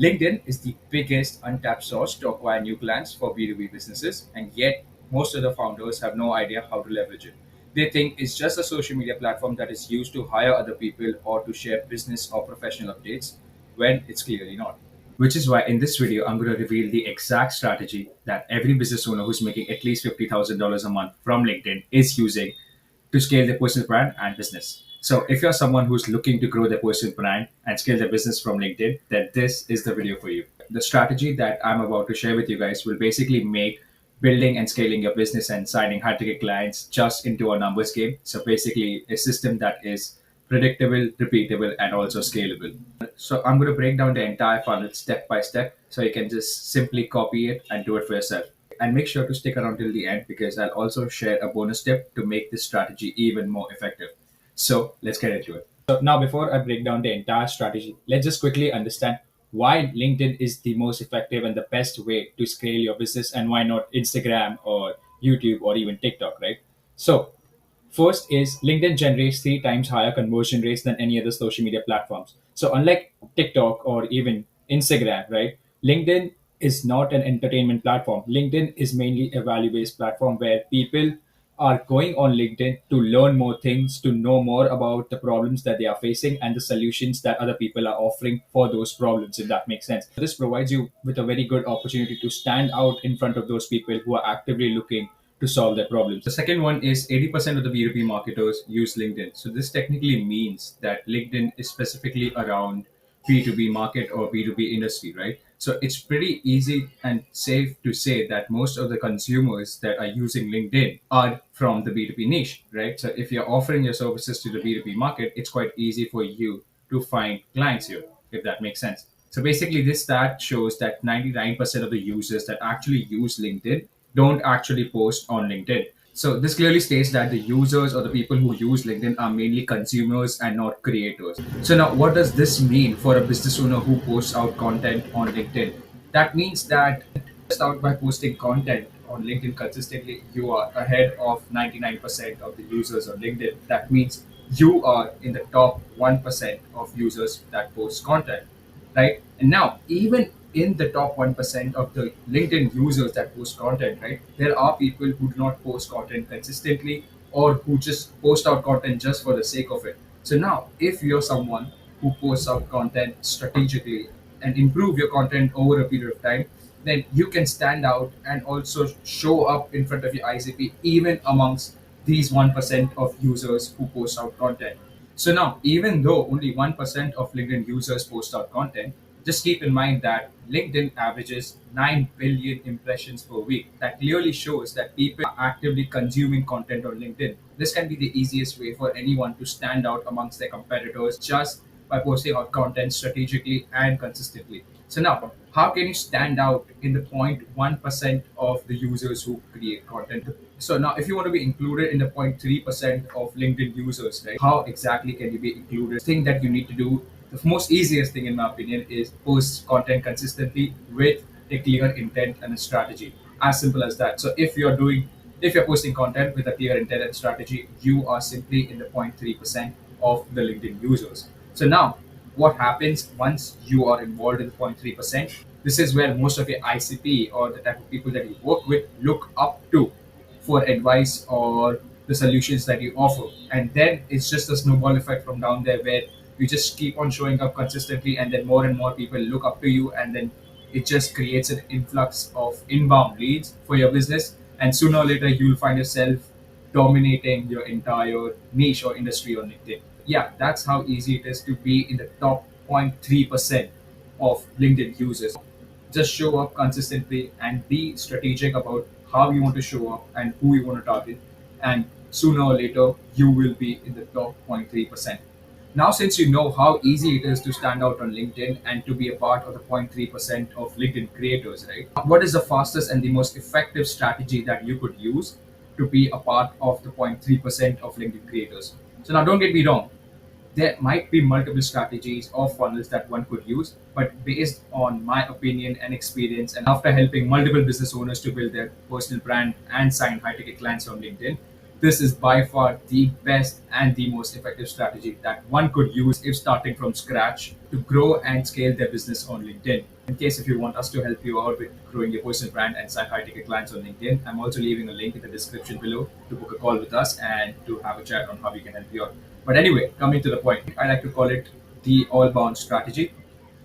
LinkedIn is the biggest untapped source to acquire new clients for B2B businesses, and yet most of the founders have no idea how to leverage it. They think it's just a social media platform that is used to hire other people or to share business or professional updates, when it's clearly not. Which is why in this video, I'm going to reveal the exact strategy that every business owner who's making at least $50,000 a month from LinkedIn is using to scale their personal brand and business. So if you're someone who's looking to grow their personal brand and scale their business from LinkedIn, then this is the video for you. The strategy that I'm about to share with you guys will basically make building and scaling your business and signing high ticket clients just into a numbers game. So basically a system that is predictable, repeatable, and also scalable. So I'm going to break down the entire funnel step by step so you can just simply copy it and do it for yourself. And make sure to stick around till the end because I'll also share a bonus tip to make this strategy even more effective. So let's get into it. So now, before I break down the entire strategy, let's just quickly understand why LinkedIn is the most effective and the best way to scale your business, and why not Instagram or YouTube or even TikTok, right? So first is LinkedIn generates three times higher conversion rates than any other social media platforms. So unlike TikTok or even Instagram, right? LinkedIn is not an entertainment platform. LinkedIn is mainly a value-based platform where people are going on LinkedIn to learn more things, to know more about the problems that they are facing and the solutions that other people are offering for those problems, if that makes sense. This provides you with a very good opportunity to stand out in front of those people who are actively looking to solve their problems. The second one is 80% of the B2B marketers use LinkedIn. So this technically means that LinkedIn is specifically around B2B market or B2B industry, right? So it's pretty easy and safe to say that most of the consumers that are using LinkedIn are from the B2B niche, right? So if you're offering your services to the B2B market, it's quite easy for you to find clients here, if that makes sense. So basically, this stat shows that 99% of the users that actually use LinkedIn don't actually post on LinkedIn. So this clearly states that the users or the people who use LinkedIn are mainly consumers and not creators. So now what does this mean for a business owner who posts out content on LinkedIn? That means that just out by posting content on LinkedIn consistently, you are ahead of 99% of the users on LinkedIn. That means you are in the top 1% of users that post content, right? And now, even in the top 1% of the LinkedIn users that post content, right, there are people who do not post content consistently or who just post out content just for the sake of it. So now, if you're someone who posts out content strategically and improve your content over a period of time, then you can stand out and also show up in front of your ICP even amongst these 1% of users who post out content. So now, even though only 1% of LinkedIn users post out content, just keep in mind that LinkedIn averages 9 billion impressions per week. That clearly shows that people are actively consuming content on LinkedIn. This can be the easiest way for anyone to stand out amongst their competitors just by posting out content strategically and consistently. So now, how can you stand out in the 0.1% of the users who create content? So now, if you want to be included in the 0.3% of LinkedIn users, right, how exactly can you be included? Thing that you need to do, the most easiest thing in my opinion, is post content consistently with a clear intent and a strategy. As simple as that. So if you're posting content with a clear intent and strategy, you are simply in the 0.3% of the LinkedIn users. So now, what happens once you are involved in the 0.3%? This is where most of your ICP or the type of people that you work with look up to for advice or the solutions that you offer. And then it's just a snowball effect from down there where you just keep on showing up consistently, and then more and more people look up to you, and then it just creates an influx of inbound leads for your business. And sooner or later, you'll find yourself dominating your entire niche or industry on LinkedIn. Yeah, that's how easy it is to be in the top 0.3% of LinkedIn users. Just show up consistently and be strategic about how you want to show up and who you want to target. And sooner or later, you will be in the top 0.3%. Now, since you know how easy it is to stand out on LinkedIn and to be a part of the 0.3% of LinkedIn creators, right? What is the fastest and the most effective strategy that you could use to be a part of the 0.3% of LinkedIn creators? So, now don't get me wrong, there might be multiple strategies or funnels that one could use, but based on my opinion and experience, and after helping multiple business owners to build their personal brand and sign high ticket clients on LinkedIn, This is by far the best and the most effective strategy that one could use if starting from scratch to grow and scale their business on LinkedIn. In case if you want us to help you out with growing your personal brand and sign high ticket clients on LinkedIn, I'm also leaving a link in the description below to book a call with us and to have a chat on how we can help you out. But anyway, coming to the point, I like to call it the all bound strategy.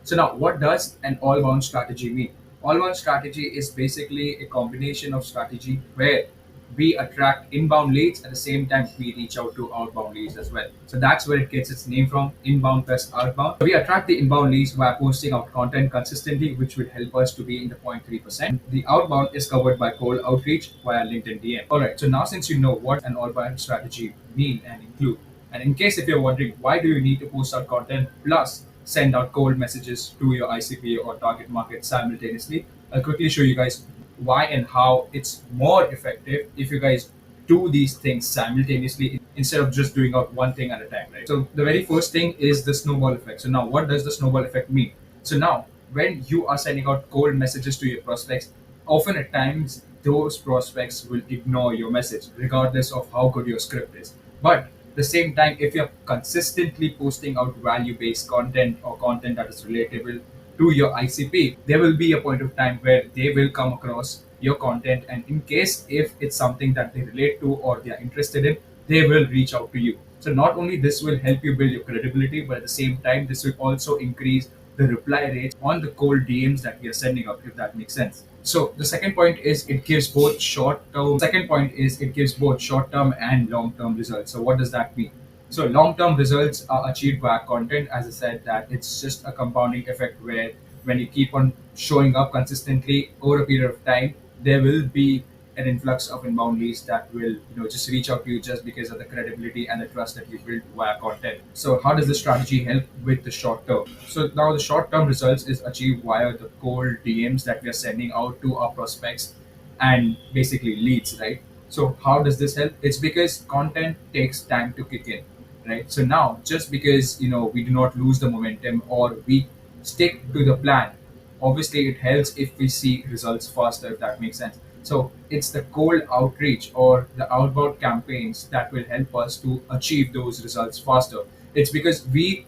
So now, what does an all-bound strategy mean? All-bound strategy is basically a combination of strategy where we attract inbound leads at the same time we reach out to outbound leads as well. So that's where it gets its name from, inbound plus outbound. We attract the inbound leads by posting out content consistently, which will help us to be in the 0.3%. The outbound is covered by cold outreach via LinkedIn DM. All right, so now since you know what an all-bound strategy mean and include, and in case if you're wondering why do you need to post out content plus send out cold messages to your ICP or target market simultaneously, I'll quickly show you guys why and how it's more effective if you guys do these things simultaneously instead of just doing out one thing at a time, right? So the very first thing is the snowball effect. So now what does the snowball effect mean? So now when you are sending out cold messages to your prospects, often at times those prospects will ignore your message regardless of how good your script is. But the same time, if you're consistently posting out value-based content or content that is relatable to your ICP, there will be a point of time where they will come across your content, and in case if it's something that they relate to or they are interested in, they will reach out to you. So not only this will help you build your credibility, but at the same time, this will also increase the reply rates on the cold DMs that we are sending out, if that makes sense. So the second point is it gives both short term. Second point is it gives both short term and long term results. So what does that mean? So long term results are achieved via content. As I said, that it's just a compounding effect where when you keep on showing up consistently over a period of time, there will be an influx of inbound leads that will just reach out to you just because of the credibility and the trust that you build via content. So how does this strategy help with the short term? So now the short term results is achieved via the cold DMs that we are sending out to our prospects and basically leads, right? So how does this help? It's because content takes time to kick in, right? So now just because we do not lose the momentum or we stick to the plan, obviously it helps if we see results faster, if that makes sense. So it's the cold outreach or the outbound campaigns that will help us to achieve those results faster. It's because we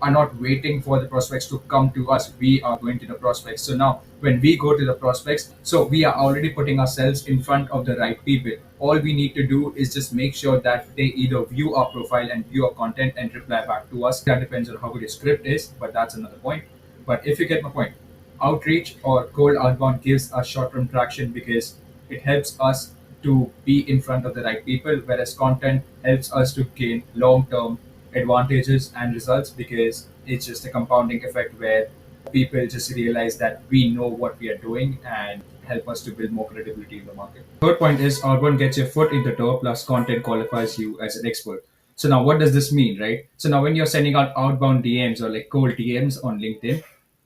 are not waiting for the prospects to come to us. We are going to the prospects. So now, when we go to the prospects, so we are already putting ourselves in front of the right people. All we need to do is just make sure that they either view our profile and view our content and reply back to us. That depends on how good your script is, but that's another point. But if you get my point, outreach or cold outbound gives us short-term traction because it helps us to be in front of the right people, whereas content helps us to gain long-term advantages and results because it's just a compounding effect where people just realize that we know what we are doing and help us to build more credibility in the market. Third point is outbound gets your foot in the door plus content qualifies you as an expert. So now what does this mean, right? So now when you're sending out outbound DMs or like cold DMs on LinkedIn,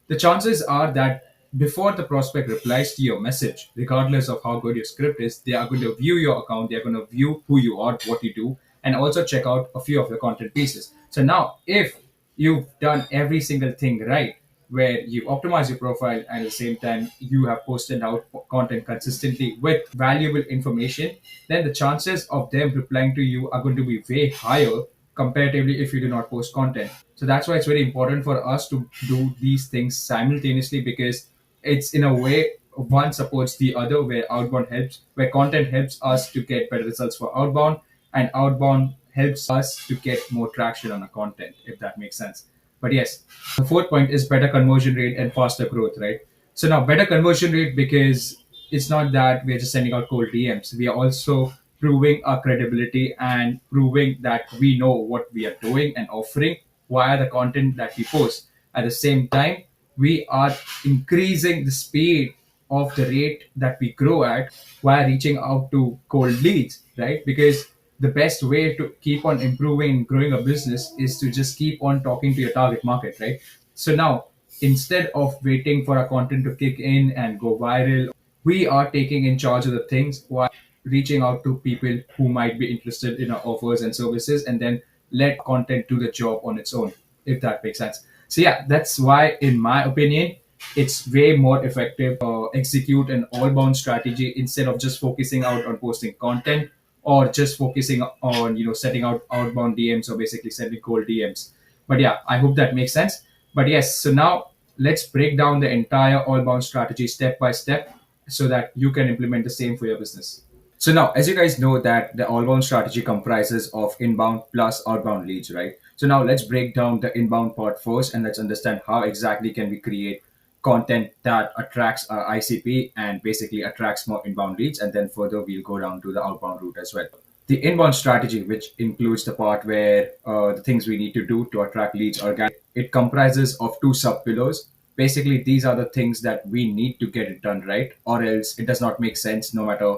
the chances are that before the prospect replies to your message, regardless of how good your script is, they are going to view your account, they're going to view who you are, what you do, and also check out a few of your content pieces. So now, if you've done every single thing right, where you optimize your profile and at the same time you have posted out content consistently with valuable information, then the chances of them replying to you are going to be way higher comparatively if you do not post content. So that's why it's very important for us to do these things simultaneously because it's in a way one supports the other where outbound helps, where content helps us to get better results for outbound and outbound helps us to get more traction on our content, if that makes sense. But yes, the fourth point is better conversion rate and faster growth, right? So now better conversion rate because it's not that we're just sending out cold DMs. We are also proving our credibility and proving that we know what we are doing and offering via the content that we post. At the same time, we are increasing the speed of the rate that we grow at while reaching out to cold leads, right? Because the best way to keep on improving and growing a business is to just keep on talking to your target market, right? So now, instead of waiting for our content to kick in and go viral, we are taking in charge of the things while reaching out to people who might be interested in our offers and services and then let content do the job on its own, if that makes sense. So yeah, that's why in my opinion it's way more effective execute an all bound strategy instead of just focusing out on posting content or just focusing on setting out outbound DMs or basically sending cold DMs. But yeah, I hope that makes sense. But yes, so now let's break down the entire all-bound strategy step by step so that you can implement the same for your business. So now, as you guys know, that the all-bound strategy comprises of inbound plus outbound leads, right? So now let's break down the inbound part first, and let's understand how exactly can we create content that attracts our ICP and basically attracts more inbound leads, and then further we'll go down to the outbound route as well. The inbound strategy, which includes the part where the things we need to do to attract leads organically, it comprises of two sub pillars. Basically, these are the things that we need to get it done right, or else it does not make sense no matter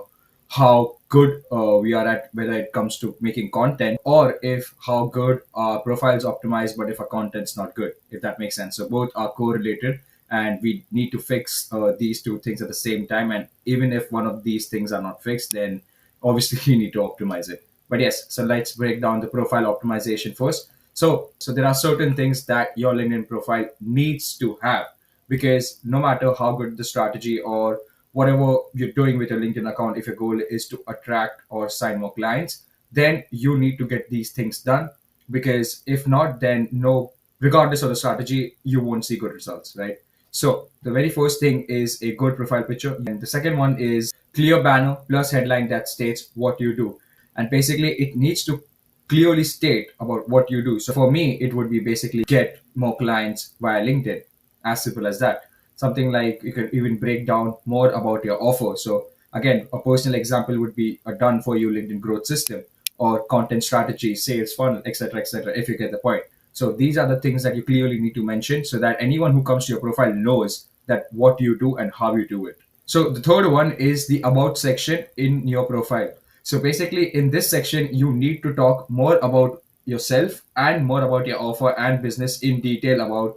how good we are at, whether it comes to making content or if how good our profile's optimized, but if our content's not good, if that makes sense. So both are correlated, and we need to fix these two things at the same time. And even if one of these things are not fixed, then obviously you need to optimize it. But yes, so let's break down the profile optimization first. So there are certain things that your LinkedIn profile needs to have, because no matter how good the strategy or whatever you're doing with your LinkedIn account, if your goal is to attract or sign more clients, then you need to get these things done. Because if not, then no, regardless of the strategy, you won't see good results, right? So the very first thing is a good profile picture, and the second one is clear banner plus headline that states what you do. And basically, it needs to clearly state about what you do. So for me, it would be basically get more clients via LinkedIn, as simple as that. Something like you could even break down more about your offer. So again, a personal example would be a done for you LinkedIn growth system or content strategy, sales funnel, etc., etc., if you get the point. So these are the things that you clearly need to mention so that anyone who comes to your profile knows that what you do and how you do it. So the third one is the about section in your profile. So basically, in this section, you need to talk more about yourself and more about your offer and business in detail, about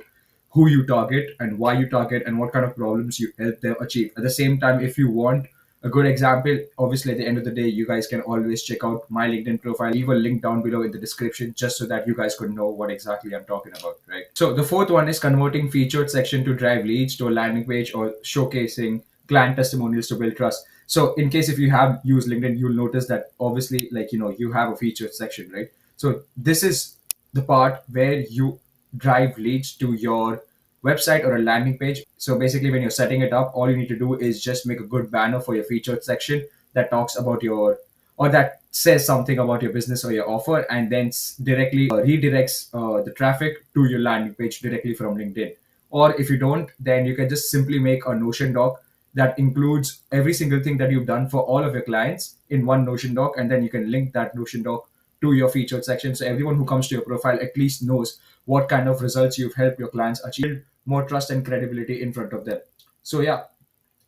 who you target and why you target and what kind of problems you help them achieve. At the same time, if you want a good example, obviously at the end of the day, you guys can always check out my LinkedIn profile. Leave a link down below in the description just so that you guys could know what exactly I'm talking about, right? So the fourth one is converting featured section to drive leads to a landing page or showcasing client testimonials to build trust. So in case if you have used LinkedIn, you'll notice that obviously, like, you have a featured section, right? So this is the part where you drive leads to your website or a landing page. So basically, when you're setting it up, all you need to do is just make a good banner for your featured section that talks about your, or that says something about your business or your offer, and then directly redirects the traffic to your landing page directly from LinkedIn. Or if you don't, then you can just simply make a Notion doc that includes every single thing that you've done for all of your clients in one Notion doc, and then you can link that Notion doc to your featured section. So everyone who comes to your profile at least knows what kind of results you've helped your clients achieve, more trust and credibility in front of them. So yeah,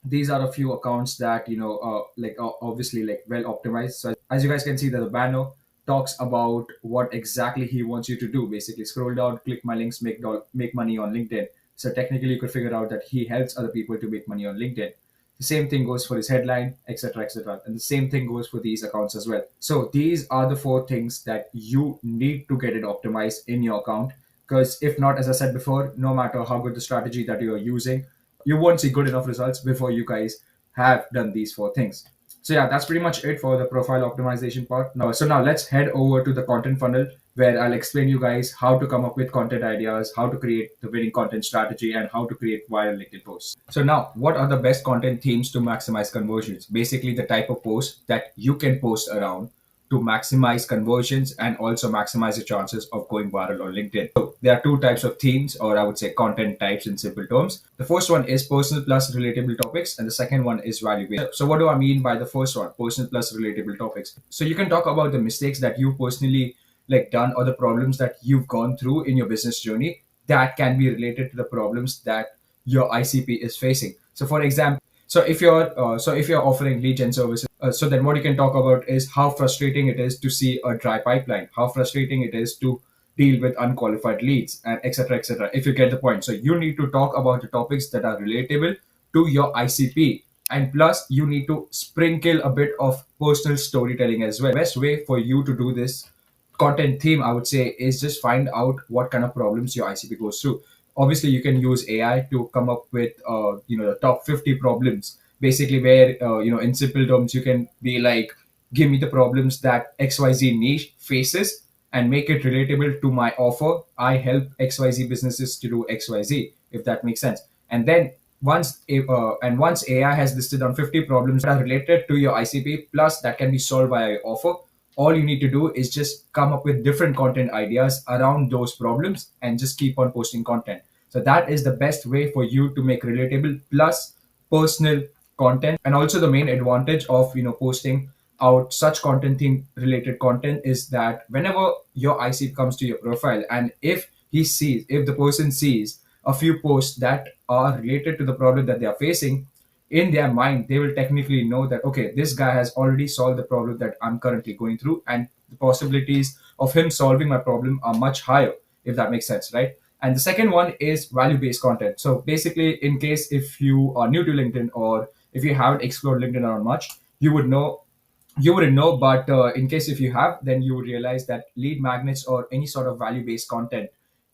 these are a few accounts that obviously like well optimized. So as you guys can see that the banner talks about what exactly he wants you to do. Basically, scroll down, click my links, make money on LinkedIn. So technically, you could figure out that he helps other people to make money on LinkedIn. The same thing goes for his headline, etc., etc., and the same thing goes for these accounts as well. So these are the four things that you need to get it optimized in your account. Because if not, as I said before, no matter how good the strategy that you are using, you won't see good enough results before you guys have done these four things. So yeah, that's pretty much it for the profile optimization part. Now let's head over to the content funnel, where I'll explain you guys how to come up with content ideas, how to create the winning content strategy, and how to create viral LinkedIn posts. So now, what are the best content themes to maximize conversions? Basically, the type of posts that you can post around to maximize conversions and also maximize the chances of going viral on LinkedIn. So there are two types of themes, or I would say content types in simple terms. The first one is personal plus relatable topics, and the second one is value based. So what do I mean by the first one, personal plus relatable topics? So you can talk about the mistakes that you personally like done, or the problems that you've gone through in your business journey that can be related to the problems that your ICP is facing. So for example, so if you're offering lead gen services, so then what you can talk about is how frustrating it is to see a dry pipeline, how frustrating it is to deal with unqualified leads, and etc., etc., if you get the point. So you need to talk about the topics that are relatable to your ICP, and plus you need to sprinkle a bit of personal storytelling as well. Best way for you to do this content theme, I would say, is just find out what kind of problems your ICP goes through. Obviously, you can use AI to come up with the top 50 problems, basically, where in simple terms you can be like, give me the problems that XYZ niche faces and make it relatable to my offer. I help XYZ businesses to do XYZ, if that makes sense. And then once AI has listed on 50 problems that are related to your ICP, plus that can be solved by your offer, all you need to do is just come up with different content ideas around those problems and just keep on posting content. So that is the best way for you to make relatable plus personal content. And also the main advantage of posting out such content theme related content is that whenever your IC comes to your profile, and if the person sees a few posts that are related to the problem that they are facing, in their mind they will technically know that, okay, this guy has already solved the problem that I'm currently going through, and the possibilities of him solving my problem are much higher, if that makes sense, right? And the second one is value based content. So basically, in case if you are new to LinkedIn, or if you haven't explored LinkedIn around much, you would know you wouldn't know, but in case if you have, then you would realize that lead magnets or any sort of value based content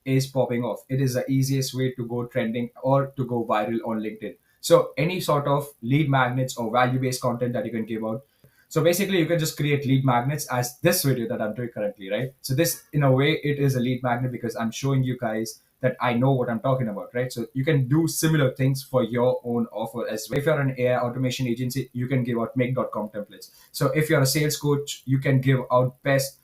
is popping off. It is the easiest way to go trending or to go viral on LinkedIn. So any sort of lead magnets or value based content that you can give out. So basically, you can just create lead magnets as this video that I'm doing currently, right? So this, in a way, it is a lead magnet because I'm showing you guys that I know what I'm talking about, right? So you can do similar things for your own offer as well. If you're an AI automation agency, you can give out make.com templates. So if you're a sales coach, you can give out best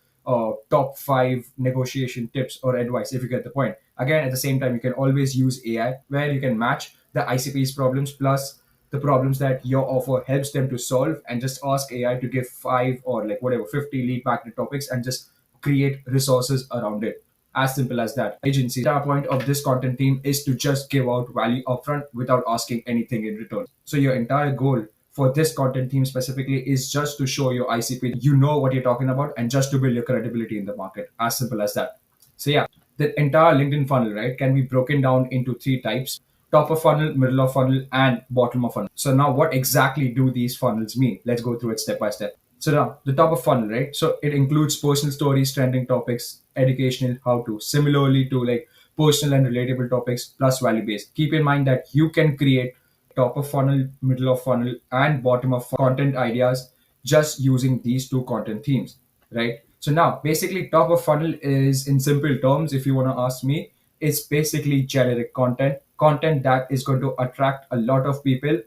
top five negotiation tips or advice, if you get the point. Again, at the same time, you can always use AI where you can match the ICP's problems plus the problems that your offer helps them to solve, and just ask AI to give five or like whatever 50 lead magnet topics and just create resources around it. As simple as that. Agency. The point of this content team is to just give out value upfront without asking anything in return. So your entire goal for this content team specifically is just to show your ICP you know what you're talking about, and just to build your credibility in the market. As simple as that. So yeah, the entire LinkedIn funnel, right, can be broken down into three types: top of funnel, middle of funnel, and bottom of funnel. So now what exactly do these funnels mean? Let's go through it step by step. So now the top of funnel, right? So it includes personal stories, trending topics, educational, how to. Similarly to like personal and relatable topics plus value based. Keep in mind that you can create top of funnel, middle of funnel, and bottom of content ideas just using these two content themes, right? So now basically top of funnel is, in simple terms, if you want to ask me, it's basically generic content that is going to attract a lot of people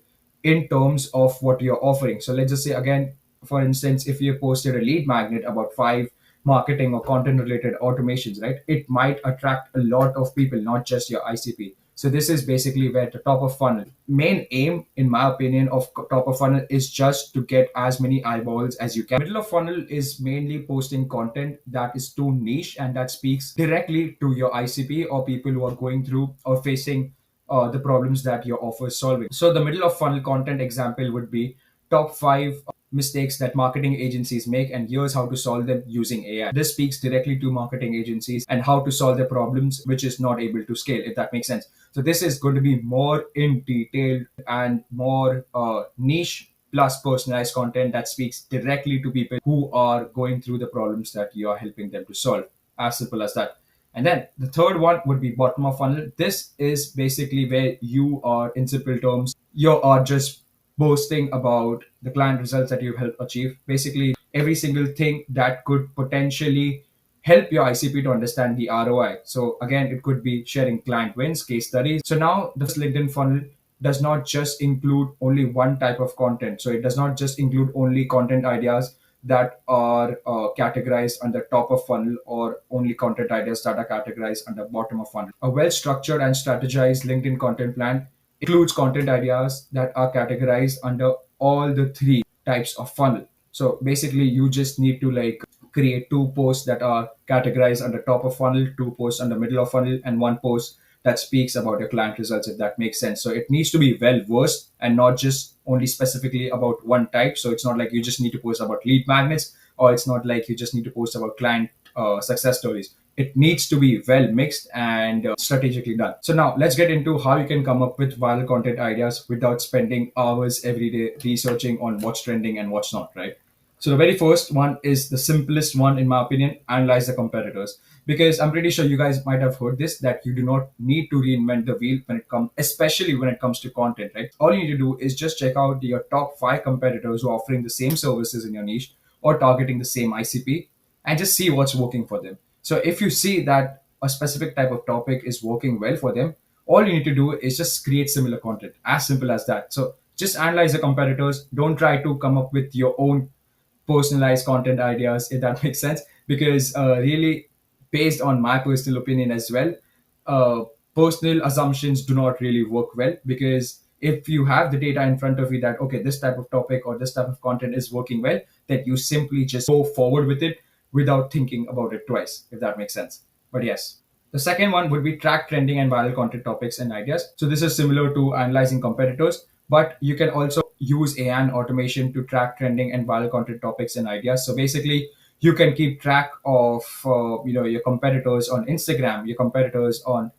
in terms of what you're offering. So let's just say again, for instance, if you posted a lead magnet about five marketing or content related automations, right, it might attract a lot of people, not just your ICP. So this is basically where the top of funnel main aim, in my opinion, of top of funnel is just to get as many eyeballs as you can. Middle of funnel is mainly posting content that is too niche and that speaks directly to your ICP or people who are going through or facing the problems that your offer is solving. So the middle of funnel content example would be top five mistakes that marketing agencies make, and here's how to solve them using AI. This speaks directly to marketing agencies and how to solve their problems, which is not able to scale, if that makes sense. So this is going to be more in detail and more niche plus personalized content that speaks directly to people who are going through the problems that you are helping them to solve. As simple as that. And then the third one would be bottom of funnel. This is basically where you are, in simple terms, you are just boasting about the client results that you've helped achieve. Basically, every single thing that could potentially help your ICP to understand the ROI. So again, it could be sharing client wins, case studies. So now the LinkedIn funnel does not just include only one type of content. So it does not just include only content ideas that are categorized under top of funnel, or only content ideas that are categorized under bottom of funnel. A well structured and strategized LinkedIn content plan includes content ideas that are categorized under all the three types of funnel. So basically, you just need to like create two posts that are categorized under top of funnel, two posts under middle of funnel, and one post that speaks about your client results, if that makes sense. So it needs to be well versed and not just only specifically about one type. So it's not like you just need to post about lead magnets, or it's not like you just need to post about client success stories. It needs to be well mixed and strategically done. So now let's get into how you can come up with viral content ideas without spending hours every day researching on what's trending and what's not, right? So the very first one is the simplest one, in my opinion: analyze the competitors. Because I'm pretty sure you guys might have heard this, that you do not need to reinvent the wheel when it comes, especially when it comes to content, right? All you need to do is just check out your top five competitors who are offering the same services in your niche. or targeting the same ICP, and just see what's working for them. So if you see that a specific type of topic is working well for them, all you need to do is just create similar content. As simple as that. So just analyze the competitors. Don't try to come up with your own personalized content ideas, if that makes sense. Because really, based on my personal opinion as well, uh, personal assumptions do not really work well. Because if you have the data in front of you that, okay, this type of topic or this type of content is working well, that you simply just go forward with it without thinking about it twice, if that makes sense. But yes, the second one would be track trending and viral content topics and ideas. So this is similar to analyzing competitors, but you can also use AI and automation to track trending and viral content topics and ideas. So basically, you can keep track of your competitors on Instagram, your competitors on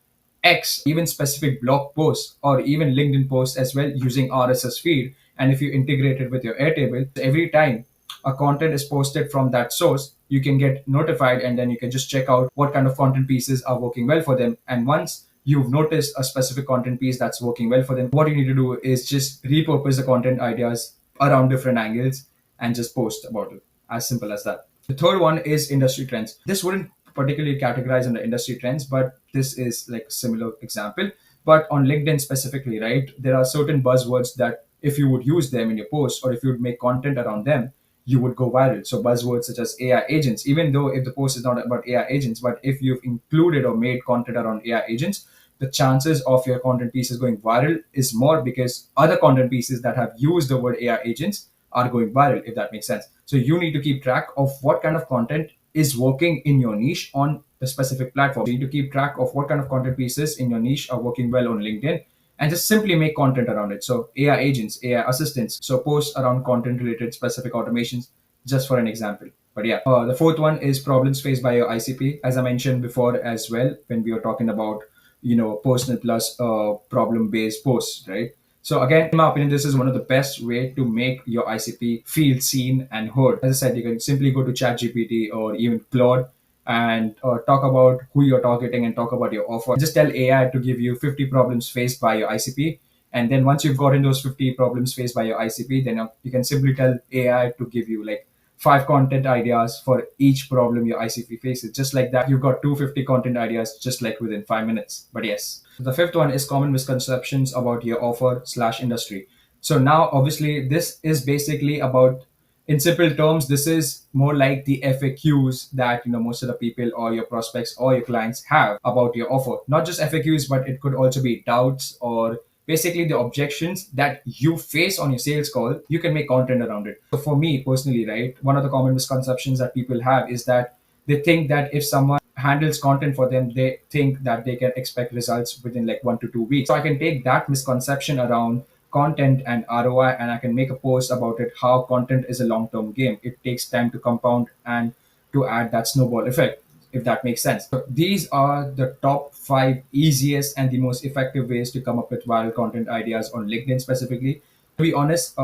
X, even specific blog posts or even LinkedIn posts as well using RSS feed. And if you integrate it with your Airtable, every time a content is posted from that source, you can get notified and then you can just check out what kind of content pieces are working well for them. And once you've noticed a specific content piece that's working well for them, what you need to do is just repurpose the content ideas around different angles and just post about it. As simple as that. The third one is industry trends. This wouldn't particularly categorize under industry trends, but this is like a similar example. But on LinkedIn specifically, right, there are certain buzzwords that if you would use them in your post or if you would make content around them, you would go viral. So buzzwords such as AI agents, even though if the post is not about AI agents, but if you've included or made content around AI agents, the chances of your content pieces going viral is more because other content pieces that have used the word AI agents are going viral, if that makes sense. So you need to keep track of what kind of content is working in your niche on the specific platform. So you need to keep track of what kind of content pieces in your niche are working well on LinkedIn and just simply make content around it. So AI agents, AI assistants, so posts around content related specific automations, just for an example. But yeah, the fourth one is problems faced by your ICP. As I mentioned before as well, when we were talking about, personal plus problem based posts, right? So again, in my opinion, this is one of the best way to make your ICP feel seen and heard. As I said, you can simply go to ChatGPT or even Claude and talk about who you're targeting and talk about your offer. Just tell AI to give you 50 problems faced by your ICP. And then once you've gotten those 50 problems faced by your ICP, then you can simply tell AI to give you like five content ideas for each problem your ICP faces. Just like that, you've got 250 content ideas just like within 5 minutes. But yes, the fifth one is common misconceptions about your offer slash industry. So now, obviously, this is basically about, in simple terms, this is more like the FAQs that most of the people or your prospects or your clients have about your offer. Not just FAQs, but it could also be doubts or basically the objections that you face on your sales call. You can make content around it. So for me personally, right, one of the common misconceptions that people have is that they think that if someone handles content for them, they think that they can expect results within like 1 to 2 weeks. So I can take that misconception around content and ROI and I can make a post about it, how content is a long term game. It takes time to compound and to add that snowball effect, if that makes sense. So these are the top five easiest and the most effective ways to come up with viral content ideas on LinkedIn specifically. To be honest,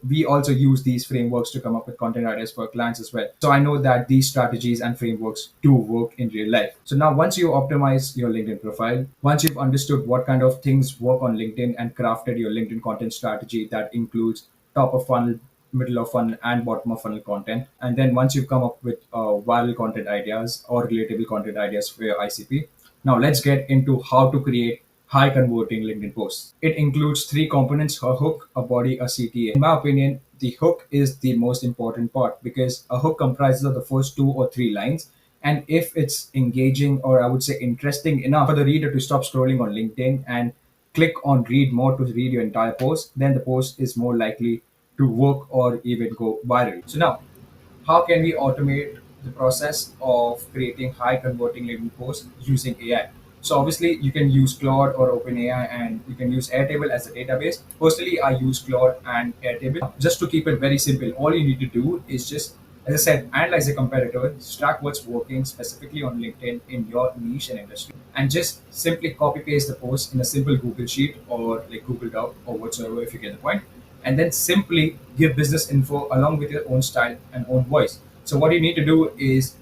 we also use these frameworks to come up with content ideas for our clients as well. So I know that these strategies and frameworks do work in real life. So now, once you optimize your LinkedIn profile, once you've understood what kind of things work on LinkedIn and crafted your LinkedIn content strategy that includes top of funnel, middle of funnel, and bottom of funnel content, and then once you've come up with viral content ideas or relatable content ideas for your ICP, now let's get into how to create high converting LinkedIn posts. It includes three components: a hook, a body, a CTA. In my opinion, the hook is the most important part because a hook comprises of the first 2 or 3 lines. And if it's engaging or I would say interesting enough for the reader to stop scrolling on LinkedIn and click on read more to read your entire post, then the post is more likely to work or even go viral. So now, how can we automate the process of creating high converting LinkedIn posts using AI? So obviously you can use Claude or OpenAI and you can use Airtable as a database. Personally, I use Claude and Airtable. Just to keep it very simple, all you need to do is just, as I said, analyze a competitor, track what's working specifically on LinkedIn in your niche and industry, and just simply copy paste the post in a simple Google Sheet or like Google Doc or whatsoever if you get the point, and then simply give business info along with your own style and own voice. So what you need to do is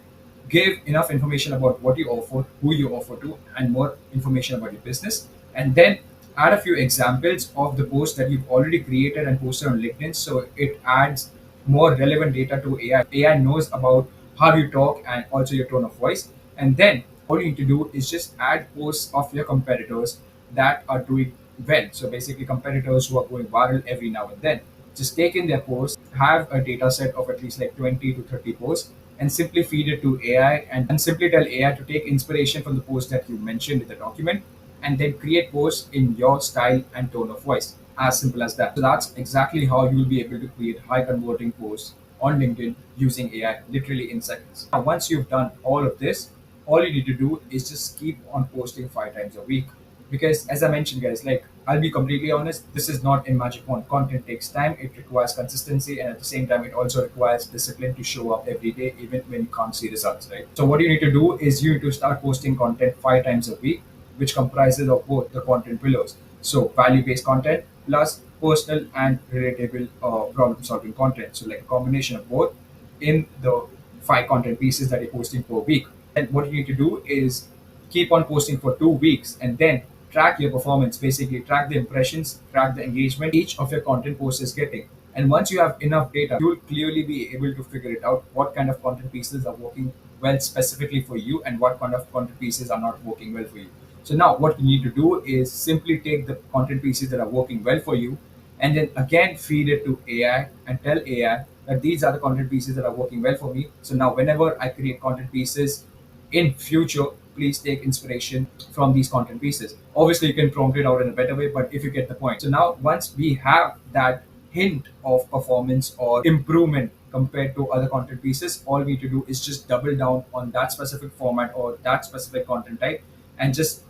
give enough information about what you offer, who you offer to, and more information about your business, and then add a few examples of the posts that you've already created and posted on LinkedIn. So it adds more relevant data to AI. AI knows about how you talk and also your tone of voice. And then all you need to do is just add posts of your competitors that are doing well. So basically, competitors who are going viral every now and then. Just take in their posts, have a data set of at least like 20 to 30 posts, and simply feed it to AI and simply tell AI to take inspiration from the post that you mentioned in the document and then create posts in your style and tone of voice. As simple as that. So that's exactly how you will be able to create high converting posts on LinkedIn using AI literally in seconds. Now, once you've done all of this, all you need to do is just keep on posting 5 times a week. Because as I mentioned, guys, like I'll be completely honest, this is not a magic wand. Content takes time, it requires consistency, and at the same time, it also requires discipline to show up every day, even when you can't see results, right? So, what you need to do is you need to start posting content 5 times a week, which comprises of both the content pillars. So, value based content plus personal and relatable problem solving content. So, like a combination of both in the 5 content pieces that you're posting per week. And what you need to do is keep on posting for 2 weeks and then track your performance. Basically, track the impressions, track the engagement each of your content post is getting. And once you have enough data, you'll clearly be able to figure it out what kind of content pieces are working well specifically for you and what kind of content pieces are not working well for you. So now what you need to do is simply take the content pieces that are working well for you and then again feed it to AI and tell AI that these are the content pieces that are working well for me. So now whenever I create content pieces in future, please take inspiration from these content pieces. Obviously, you can prompt it out in a better way, but if you get the point. So now once we have that hint of performance or improvement compared to other content pieces, all we need to do is just double down on that specific format or that specific content type and just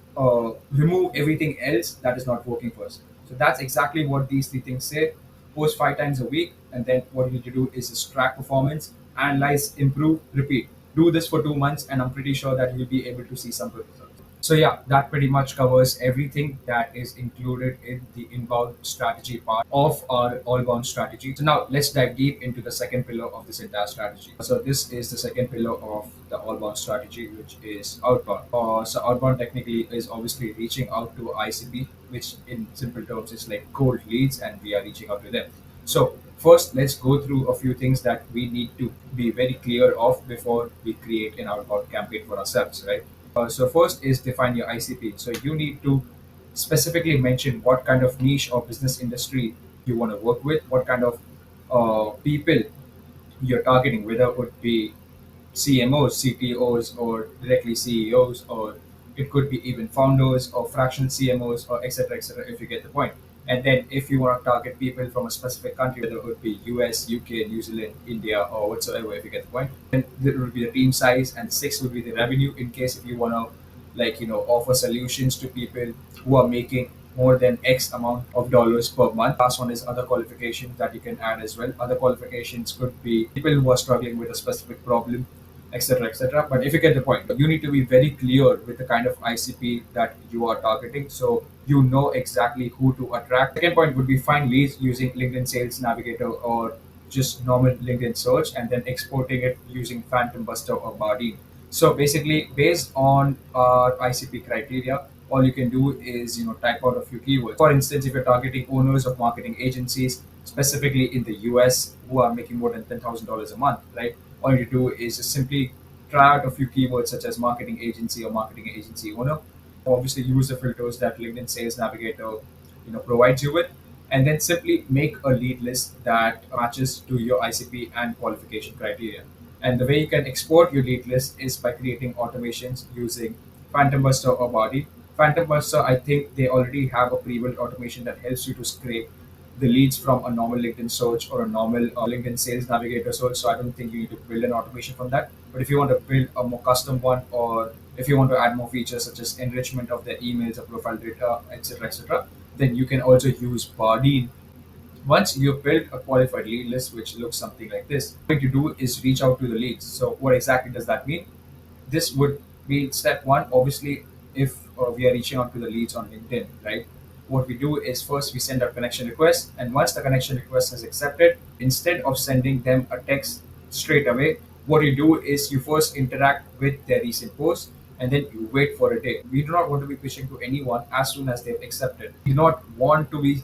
remove everything else that is not working for us. So that's exactly what these 3 things say. Post 5 times a week, and then what you need to do is just track performance, analyze, improve, repeat. Do this for 2 months, and I'm pretty sure that you'll be able to see some good results. So yeah, that pretty much covers everything that is included in the inbound strategy part of our all-bound strategy. So now let's dive deep into the second pillar of this entire strategy. So this is the second pillar of the all-bound strategy, which is outbound. So outbound technically is obviously reaching out to ICP, which in simple terms is like cold leads, and we are reaching out to them. So first, let's go through a few things that we need to be very clear of before we create an outbound campaign for ourselves, right? So first is define your ICP. So you need to specifically mention what kind of niche or business industry you want to work with, what kind of people you're targeting, whether it would be CMOs, CTOs, or directly CEOs, or it could be even founders or fractional CMOs, or etc., if you get the point. And then if you want to target people from a specific country, whether it would be US, UK, New Zealand, India, or whatsoever, if you get the point, then there would be the team size, and six would be the revenue in case if you want to, like, offer solutions to people who are making more than X amount of dollars per month. Last one is other qualifications that you can add as well. Other qualifications could be people who are struggling with a specific problem, etc., etc. But if you get the point, you need to be very clear with the kind of ICP that you are targeting, so you know exactly who to attract. Second point would be find leads using LinkedIn Sales Navigator or just normal LinkedIn search, and then exporting it using Phantom Buster or Bardeen. So basically, based on our ICP criteria, all you can do is type out a few keywords. For instance, if you're targeting owners of marketing agencies, specifically in the US, who are making more than $10,000 a month, right? All you do is just simply try out a few keywords such as marketing agency or marketing agency owner. Obviously, use the filters that LinkedIn Sales Navigator provides you with, and then simply make a lead list that matches to your ICP and qualification criteria. And the way you can export your lead list is by creating automations using Phantom Buster or Body. Phantom Buster, I think they already have a pre-built automation that helps you to scrape the leads from a normal LinkedIn search or a normal LinkedIn Sales Navigator search. So I don't think you need to build an automation from that. But if you want to build a more custom one, or if you want to add more features such as enrichment of their emails or profile data, etc., then you can also use Bardeen. Once you've built a qualified lead list, which looks something like this, what you do is reach out to the leads. So what exactly does that mean? This would be step one. Obviously, if we are reaching out to the leads on LinkedIn, right? What we do is first we send a connection request, and once the connection request is accepted, instead of sending them a text straight away, what you do is you first interact with their recent post, and then you wait for a day. We do not want to be pushing to anyone as soon as they've accepted. We do not want to be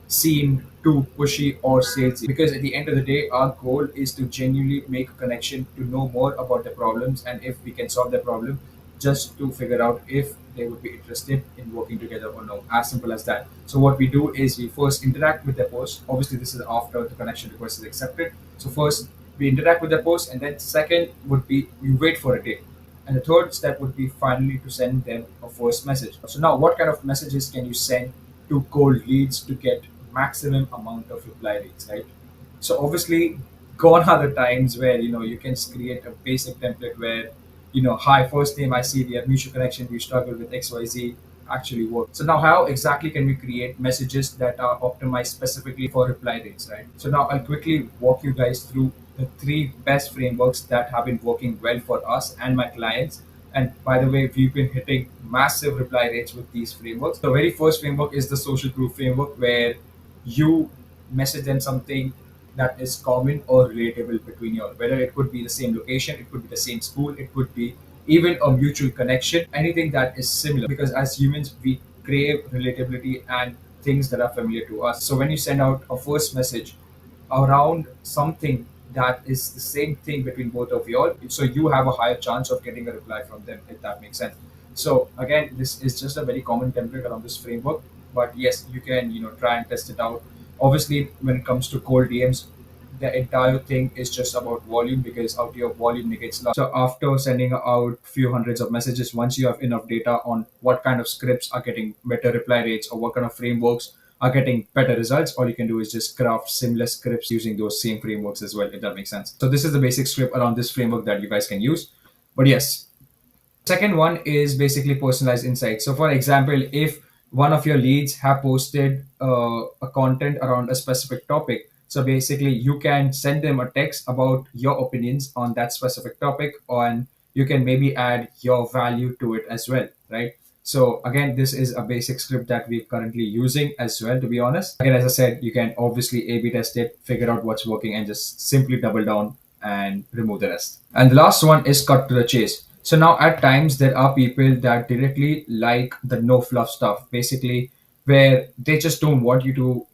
seem too pushy or salesy, because at the end of the day our goal is to genuinely make a connection, to know more about the problems, and if we can solve the problem, just to figure out if they would be interested in working together or no. As simple as that. So what we do is we first interact with the post. Obviously this is after the connection request is accepted. So first we interact with the post, and then second would be we wait for a day, and the third step would be finally to send them a first message. So now, what kind of messages can you send to cold leads to get maximum amount of reply rates, right? So obviously, gone are the times where you can create a basic template where hi, first name, I see we have mutual connection, we struggle with XYZ, actually work. So now, how exactly can we create messages that are optimized specifically for reply rates, right? So now I'll quickly walk you guys through the three best frameworks that have been working well for us and my clients. And by the way, we've been hitting massive reply rates with these frameworks. The very first framework is the social proof framework, where you message them something that is common or relatable between you all. Whether it could be the same location, it could be the same school, it could be even a mutual connection, anything that is similar. Because as humans, we crave relatability and things that are familiar to us. So when you send out a first message around something that is the same thing between both of you all, so you have a higher chance of getting a reply from them, if that makes sense. So again, this is just a very common template around this framework, but yes, you can try and test it out. Obviously, when it comes to cold DMs, the entire thing is just about volume, because out here volume negates love. So after sending out few hundreds of messages, once you have enough data on what kind of scripts are getting better reply rates or what kind of frameworks are getting better results, all you can do is just craft similar scripts using those same frameworks as well, if that makes sense. So this is the basic script around this framework that you guys can use. But yes, second one is basically personalized insights. So for example, if one of your leads have posted a content around a specific topic, so basically you can send them a text about your opinions on that specific topic, and you can maybe add your value to it as well, right? So again, this is a basic script that we're currently using as well, to be honest. Again, as I said, you can obviously A B test it, figure out what's working, and just simply double down and remove the rest. And the last one is cut to the chase. So now at times there are people that directly like the no fluff stuff, basically where they just don't want you to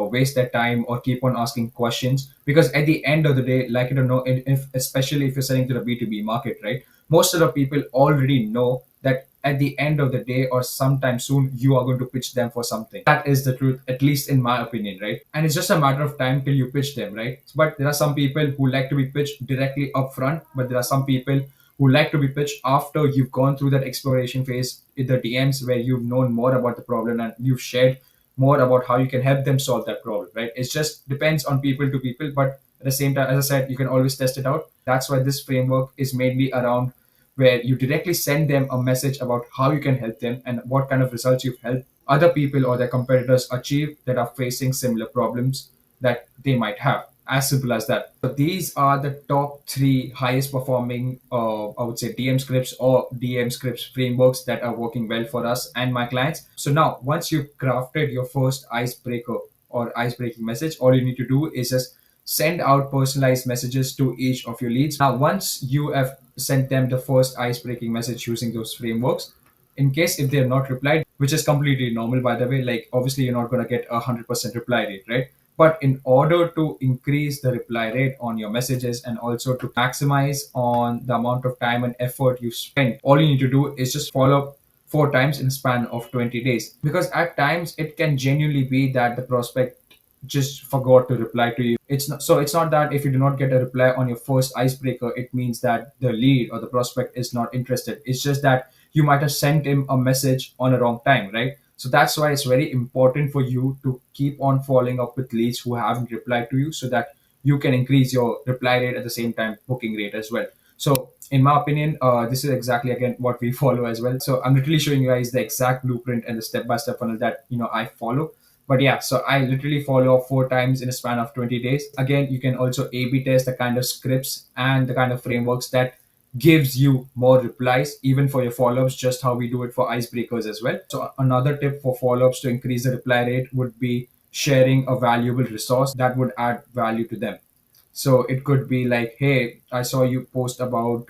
waste their time or keep on asking questions, because at the end of the day, like it or not, if especially if you're selling to the B2B market, right, most of the people already know that at the end of the day or sometime soon you are going to pitch them for something. That is the truth, at least in my opinion, right? And it's just a matter of time till you pitch them, right? But there are some people who like to be pitched directly up front, but there are some people who like to be pitched after you've gone through that exploration phase in the DMs, where you've known more about the problem and you've shared more about how you can help them solve that problem, right? It just depends on people to people, but at the same time, as I said, you can always test it out. That's why this framework is mainly around where you directly send them a message about how you can help them and what kind of results you've helped other people or their competitors achieve that are facing similar problems that they might have. As simple as that. So these are the top three highest performing, I would say, DM scripts or DM scripts frameworks that are working well for us and my clients. So now, once you've crafted your first icebreaker or icebreaking message, all you need to do is just send out personalized messages to each of your leads. Now, once you have sent them the first icebreaking message using those frameworks, in case if they have not replied, which is completely normal by the way, like obviously you're not going to get 100% reply rate, right? But in order to increase the reply rate on your messages and also to maximize on the amount of time and effort you spend, all you need to do is just follow up four times in a span of 20 days. Because at times it can genuinely be that the prospect just forgot to reply to you. It's not that if you do not get a reply on your first icebreaker, it means that the lead or the prospect is not interested. It's just that you might have sent him a message on a wrong time, right? So that's why it's very important for you to keep on following up with leads who haven't replied to you, so that you can increase your reply rate at the same time booking rate as well. So in my opinion, this is exactly again what we follow as well. So I'm literally showing you guys the exact blueprint and the step-by-step funnel that I follow. But yeah, so I literally follow up four times in a span of 20 days. Again, you can also A/B test the kind of scripts and the kind of frameworks that gives you more replies, even for your follow-ups, just how we do it for icebreakers as well. So another tip for follow-ups to increase the reply rate would be sharing a valuable resource that would add value to them. So it could be like, hey, I saw you post about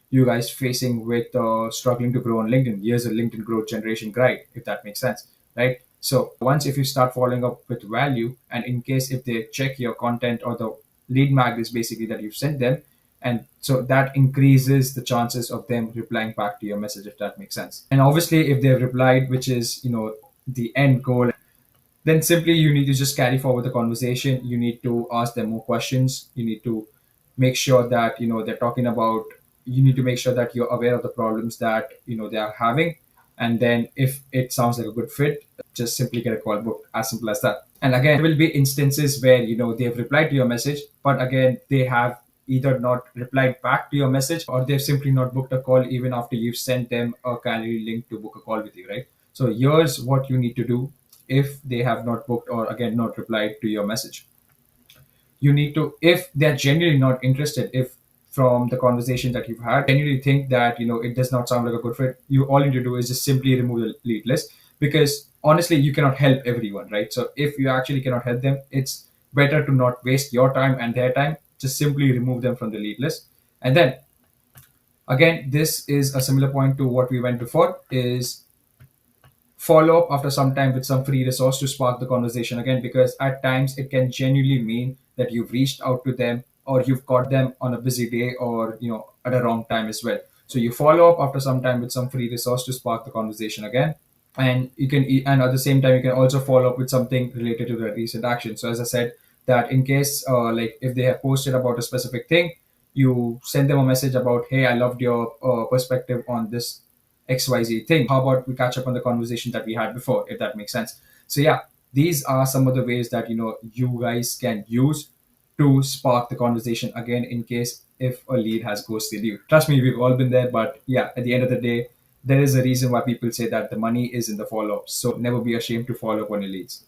you guys facing with struggling to grow on LinkedIn. Here's a LinkedIn growth generation guide, if that makes sense, right? So once if you start following up with value, and in case if they check your content or the lead magnets basically that you've sent them, and so that increases the chances of them replying back to your message, if that makes sense. And obviously if they've replied, which is the end goal, then simply you need to just carry forward the conversation. You need to ask them more questions. You need to make sure that they're talking about, you need to make sure that you're aware of the problems that they are having. And then if it sounds like a good fit, just simply get a call booked, as simple as that. And again, there will be instances where they've replied to your message, but again they have either not replied back to your message, or they've simply not booked a call even after you've sent them a calendar link to book a call with you, right? So here's what you need to do. If they have not booked or again not replied to your message, you need to, if they're genuinely not interested, if from the conversation that you've had genuinely think that it does not sound like a good fit, you all you need to do is just simply remove the lead list. Because honestly, you cannot help everyone, right? So if you actually cannot help them, it's better to not waste your time and their time. Just simply remove them from the lead list. And then again, this is a similar point to what we went before, is follow up after some time with some free resource to spark the conversation again, because at times it can genuinely mean that you've reached out to them, or you've caught them on a busy day, or at a wrong time as well. So you follow up after some time with some free resource to spark the conversation again. And and at the same time you can also follow up with something related to the recent action. So as I said, that in case like if they have posted about a specific thing, you send them a message about, hey, I loved your perspective on this XYZ thing. How about we catch up on the conversation that we had before, if that makes sense? So yeah, these are some of the ways that you guys can use to spark the conversation again, in case if a lead has ghosted you. Trust me, we've all been there. But yeah, at the end of the day, there is a reason why people say that the money is in the follow-up. So never be ashamed to follow up on your leads.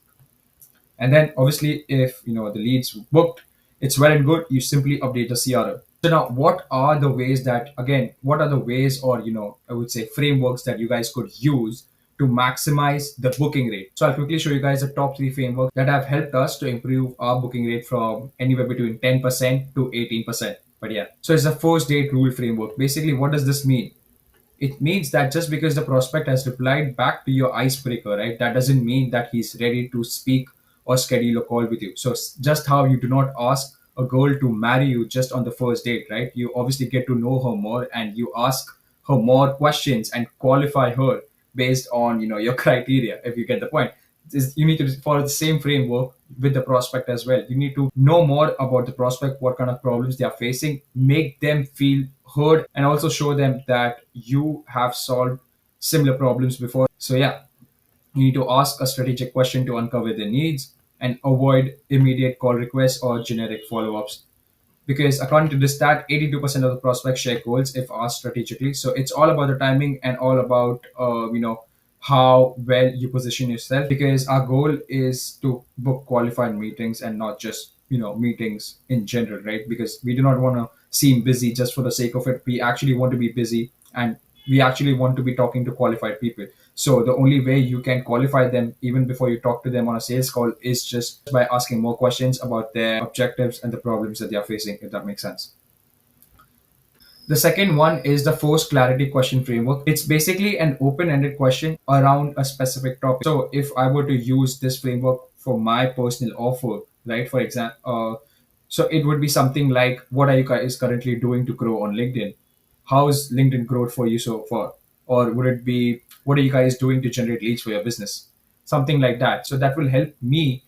And then obviously, if the leads booked, it's well and good. You simply update the CRM. So now, what are the ways that, again, what are the ways, or I would say frameworks that you guys could use to maximize the booking rate? So I'll quickly show you guys the top three frameworks that have helped us to improve our booking rate from anywhere between 10% to 18%. But yeah, so it's the first date rule framework. Basically, what does this mean? It means that just because the prospect has replied back to your icebreaker, right, that doesn't mean that he's ready to speak or schedule a call with you. So just how you do not ask a girl to marry you just on the first date, right? You obviously get to know her more, and you ask her more questions and qualify her based on your criteria. If you get the point, you need to follow the same framework with the prospect as well. You need to know more about the prospect, what kind of problems they are facing, make them feel heard, and also show them that you have solved similar problems before. So yeah, you need to ask a strategic question to uncover their needs, and avoid immediate call requests or generic follow-ups. Because according to this stat, 82% of the prospects share goals if asked strategically. So it's all about the timing, and all about how well you position yourself. Because our goal is to book qualified meetings, and not just meetings in general, right? Because we do not want to seem busy just for the sake of it. We actually want to be busy, and we actually want to be talking to qualified people. So the only way you can qualify them even before you talk to them on a sales call is just by asking more questions about their objectives and the problems that they are facing, if that makes sense. The second one is the forced clarity question framework. It's basically an open ended question around a specific topic. So, if I were to use this framework for my personal offer, right, for example, so it would be something like, what are you guys currently doing to grow on LinkedIn? How's LinkedIn growth for you so far? Or would it be, what are you guys doing to generate leads for your business? Something like that. So, that will help me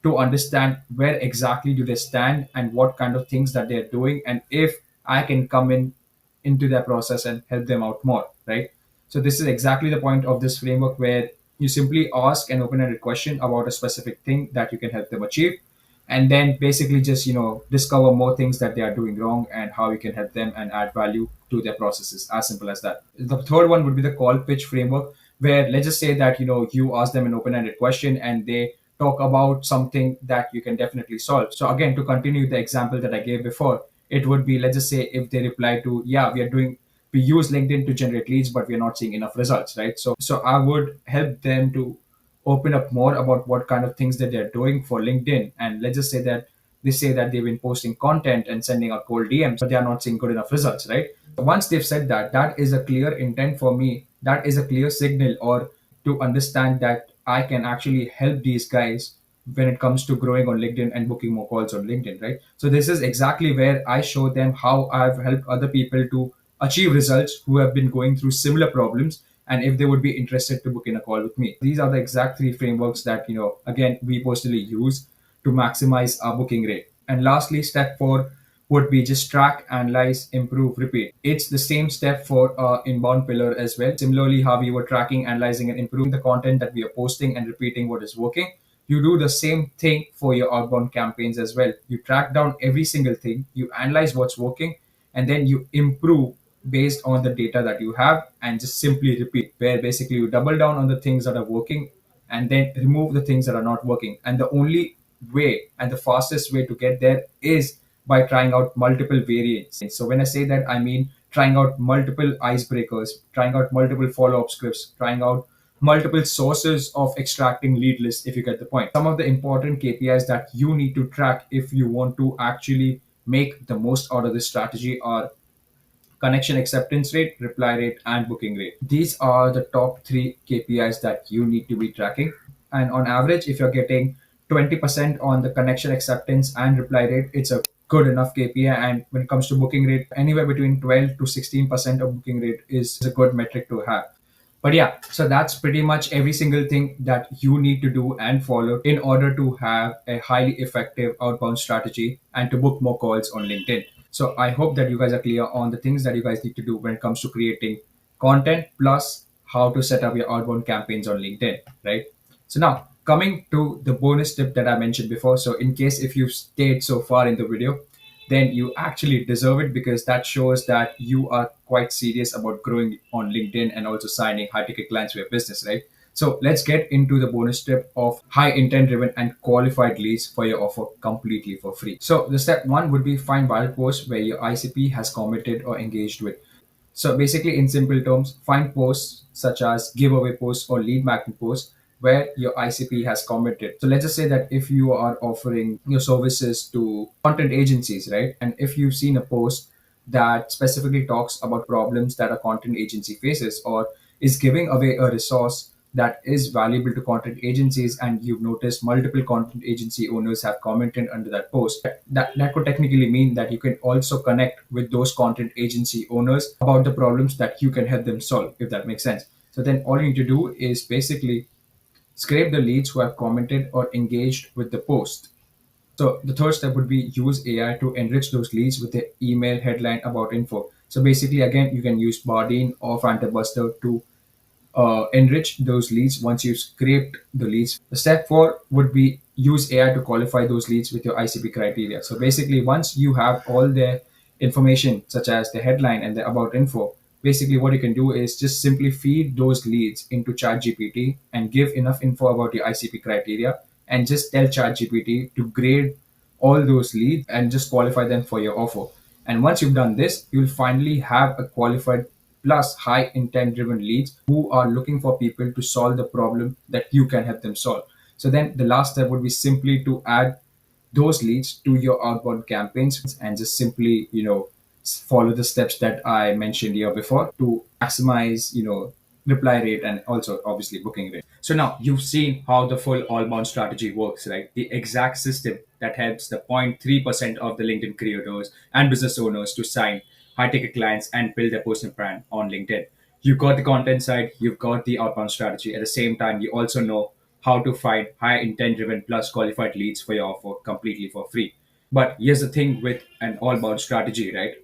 to understand where exactly do they stand, and what kind of things that they're doing, and if I can come in into their process and help them out more, right? So this is exactly the point of this framework, where you simply ask an open-ended question about a specific thing that you can help them achieve, and then basically just discover more things that they are doing wrong, and how you can help them and add value to their processes. As simple as that. The third one would be the call pitch framework, where let's just say that you ask them an open-ended question, and they talk about something that you can definitely solve. So again, to continue the example that I gave before, it would be, let's just say if they reply to, yeah, we use LinkedIn to generate leads, but we're not seeing enough results, right? So I would help them to open up more about what kind of things that they're doing for LinkedIn. And let's just say that they say that they've been posting content and sending out cold DMs, but they are not seeing good enough results, right? Once they've said that, that is a clear intent for me. That is a clear signal, or to understand that I can actually help these guys when it comes to growing on LinkedIn and booking more calls on LinkedIn, right? So this is exactly where I show them how I've helped other people to achieve results who have been going through similar problems, and if they would be interested to book in a call with me. These are the exact three frameworks that, again, we personally use to maximize our booking rate. And lastly, step four would be just track, analyze, improve, repeat. It's the same step for inbound pillar as well. Similarly, how we were tracking, analyzing, and improving the content that we are posting and repeating what is working. You do the same thing for your outbound campaigns as well. You track down every single thing, you analyze what's working, and then you improve based on the data that you have and just simply repeat, where basically you double down on the things that are working and then remove the things that are not working. And the only way and the fastest way to get there is by trying out multiple variants. So when I say that, I mean trying out multiple icebreakers, trying out multiple follow-up scripts, trying out multiple sources of extracting lead lists, if you get the point. Some of the important KPIs that you need to track if you want to actually make the most out of this strategy are connection acceptance rate, reply rate, and booking rate. These are the top three KPIs that you need to be tracking. And on average, if you're getting 20% on the connection acceptance and reply rate, it's a good enough KPI. And when it comes to booking rate, anywhere between 12 to 16% of booking rate is a good metric to have. But yeah, so that's pretty much every single thing that you need to do and follow in order to have a highly effective outbound strategy and to book more calls on LinkedIn. So I hope that you guys are clear on the things that you guys need to do when it comes to creating content plus how to set up your outbound campaigns on LinkedIn, right? So now coming to the bonus tip that I mentioned before. So in case if you've stayed so far in the video, then you actually deserve it because that shows that you are quite serious about growing on LinkedIn and also signing high ticket clients for your business, right? So let's get into the bonus tip of high intent driven and qualified leads for your offer completely for free. So the step one would be find viral posts where your ICP has commented or engaged with. So basically, in simple terms, find posts such as giveaway posts or lead magnet posts where your ICP has commented. So let's just say that if you are offering your services to content agencies, right? And if you've seen a post that specifically talks about problems that a content agency faces or is giving away a resource that is valuable to content agencies, and you've noticed multiple content agency owners have commented under that post, that could technically mean that you can also connect with those content agency owners about the problems that you can help them solve, if that makes sense. So then all you need to do is basically scrape the leads who have commented or engaged with the post. So the third step would be use AI to enrich those leads with the email headline about info. So basically, again, you can use Bardeen or Fantabuster to enrich those leads once you've scraped the leads. The step four would be use AI to qualify those leads with your ICP criteria. So basically, once you have all the information, such as the headline and the about info, basically what you can do is just simply feed those leads into ChatGPT and give enough info about your ICP criteria and just tell ChatGPT to grade all those leads and just qualify them for your offer. And once you've done this, you'll finally have a qualified plus high intent driven leads who are looking for people to solve the problem that you can help them solve. So then the last step would be simply to add those leads to your outbound campaigns and just simply, follow the steps that I mentioned here before to maximize, reply rate and also obviously booking rate. So now you've seen how the full all-bound strategy works, right? The exact system that helps the 0.3% of the LinkedIn creators and business owners to sign high-ticket clients and build their personal brand on LinkedIn. You've got the content side, you've got the outbound strategy. At the same time, you also know how to find high intent driven plus qualified leads for your offer completely for free. But here's the thing with an all-bound strategy, right?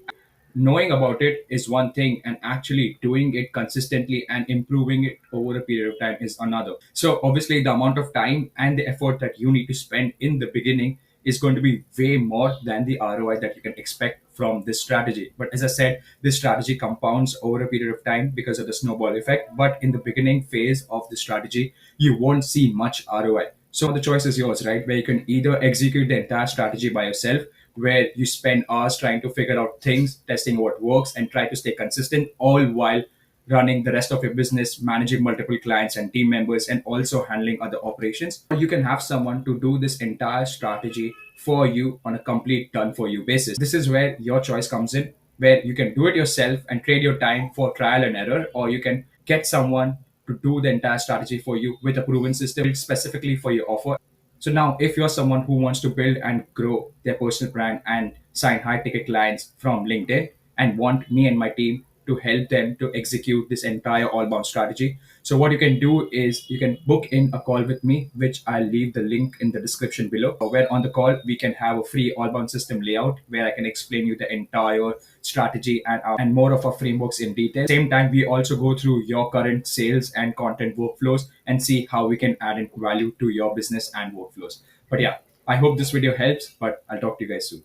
Knowing about it is one thing and actually doing it consistently and improving it over a period of time is another. So obviously the amount of time and the effort that you need to spend in the beginning is going to be way more than the ROI that you can expect from this strategy. But as I said, this strategy compounds over a period of time because of the snowball effect. But in the beginning phase of the strategy, you won't see much ROI. So the choice is yours, right? Where you can either execute the entire strategy by yourself, where you spend hours trying to figure out things, testing what works, and try to stay consistent, all while running the rest of your business, managing multiple clients and team members, and also handling other operations. Or you can have someone to do this entire strategy for you on a complete done for you basis. This is where your choice comes in, where you can do it yourself and trade your time for trial and error, or you can get someone to do the entire strategy for you with a proven system built specifically for your offer. So now, if you're someone who wants to build and grow their personal brand and sign high ticket clients from LinkedIn and want me and my team to help them to execute this entire all bound strategy, so what you can do is you can book in a call with me, which I'll leave the link in the description below. Where on the call we can have a free all bound system layout where I can explain you the entire strategy and more of our frameworks in detail. Same time, we also go through your current sales and content workflows and see how we can add in value to your business and workflows. But yeah, I hope this video helps, but I'll talk to you guys soon.